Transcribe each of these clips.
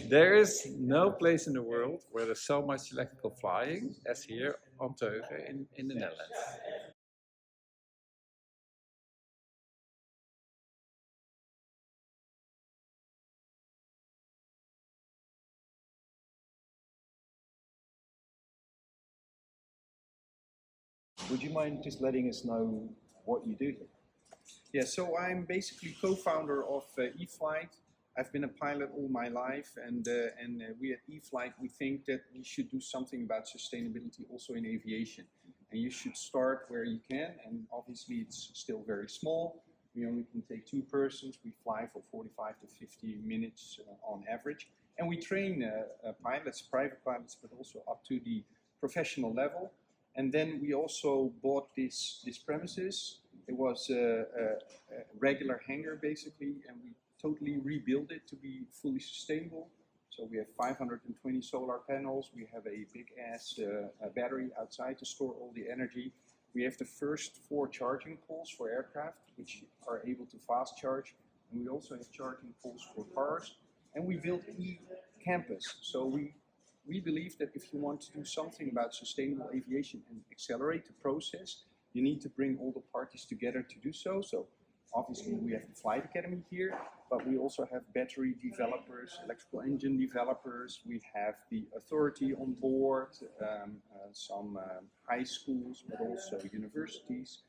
There is no place in the world where there's so much electrical flying as here on Teugen in the Netherlands. Would you mind just letting us know what you do here? Yeah, so I'm basically co-founder of eFlight. I've been a pilot all my life, and we at eFlight, we think that we should do something about sustainability also in aviation. And you should start where you can, and obviously it's still very small. We only can take 2 persons. We fly for 45 to 50 minutes on average. And we train pilots, private pilots, but also up to the professional level. And then we also bought this premises. It was a regular hangar basically, and we totally rebuilt it to be fully sustainable. So we have 520 solar panels. We have a big ass battery outside to store all the energy. We have the first 4 charging poles for aircraft, which are able to fast charge. And we also have charging poles for cars. And we built e-campus. So we believe that if you want to do something about sustainable aviation and accelerate the process, you need to bring all the parties together to do so. So obviously we have the Flight Academy here, but we also have battery developers, electrical engine developers. We have the authority on board, some high schools, but also universities.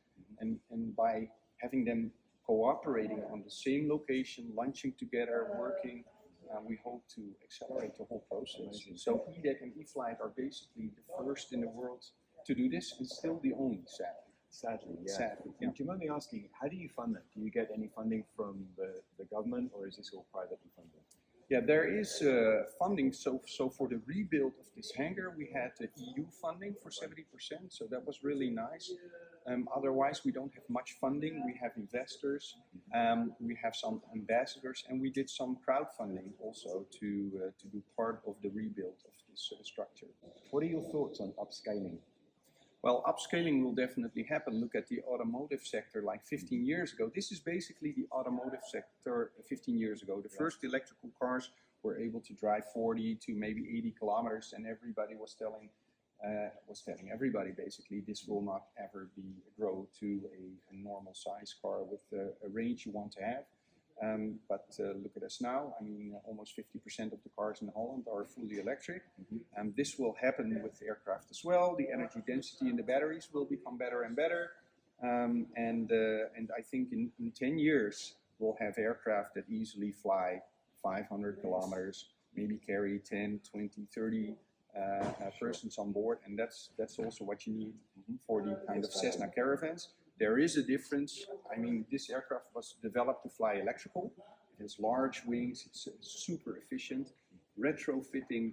And by having them cooperating on the same location, lunching together, working, we hope to accelerate the whole process. So EDEC and eFlight are basically the first in the world to do this, and still the only, sadly. Sadly, yeah. Sadly, yeah. Do you mind me asking, how do you fund that? Do you get any funding from the government, or is this all privately funded? Yeah, there is funding. So for the rebuild of this hangar, we had EU funding for 70%. So that was really nice. Otherwise, we don't have much funding. We have investors, we have some ambassadors, and we did some crowdfunding also to do part of the rebuild of this structure. What are your thoughts on upscaling? Well, upscaling will definitely happen. Look at the automotive sector like 15 years ago. This is basically the automotive sector 15 years ago. The first electrical cars were able to drive 40 to maybe 80 kilometers, and everybody was telling everybody basically this will not ever grow to a normal size car with a range you want to have. But look at us now. I mean, almost 50% of the cars in Holland are fully electric. This will happen with aircraft as well. The energy density in the batteries will become better and better. And I think in 10 years, we'll have aircraft that easily fly 500 kilometers, maybe carry 10, 20, 30 persons on board. And that's also what you need for the kind of Cessna Caravans. There is a difference. I mean, this aircraft was developed to fly electrical. It has large wings, it's super efficient. Retrofitting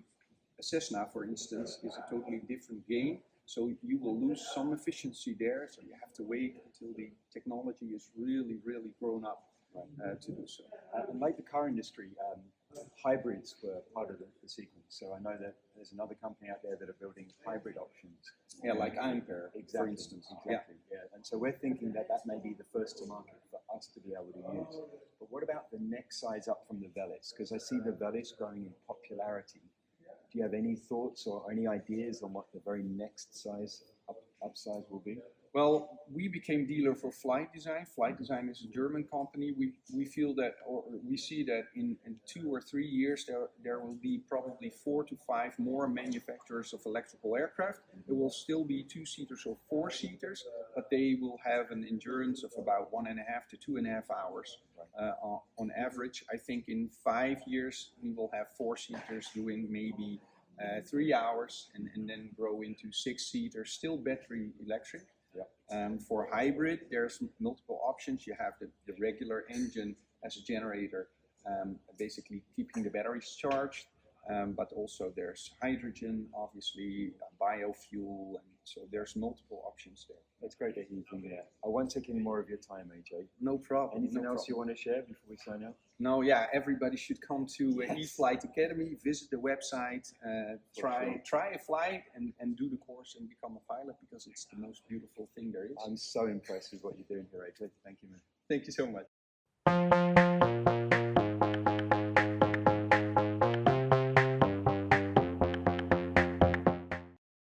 a Cessna, for instance, is a totally different game. So you will lose some efficiency there. So you have to wait until the technology is really, really grown up to do so. And like the car industry, hybrids were part of the sequence. So I know that there's another company out there that are building hybrid options. Yeah, like Ampere, exactly, for instance. Exactly, yeah. And so we're thinking that may be the first to market for us to be able to use. But what about the next size up from the Velis? Because I see the Velis growing in popularity. Do you have any thoughts or any ideas on what the very next size upsize will be? Well, we became dealer for Flight Design. Flight Design is a German company. We feel that, or we see that in 2 or 3 years there will be probably 4 to 5 more manufacturers of electrical aircraft. It will still be 2-seaters or 4-seaters, but they will have an endurance of about 1.5 to 2.5 hours on average. I think in 5 years we will have 4-seaters doing maybe 3 hours, and then grow into 6-seaters, still battery electric. For hybrid, there's multiple options. You have the regular engine as a generator, basically keeping the batteries charged, but also there's hydrogen, obviously, biofuel, and so there's multiple options there. That's great that you think that. I won't take any more of your time, AJ. No problem. Anything else you want to share before we sign out? No, yeah, everybody should come to eFlight Academy, visit the website, try a flight and do the course and become a pilot, because it's the most beautiful thing there is. I'm so impressed with what you're doing here, AJ. Thank you, man. Thank you so much.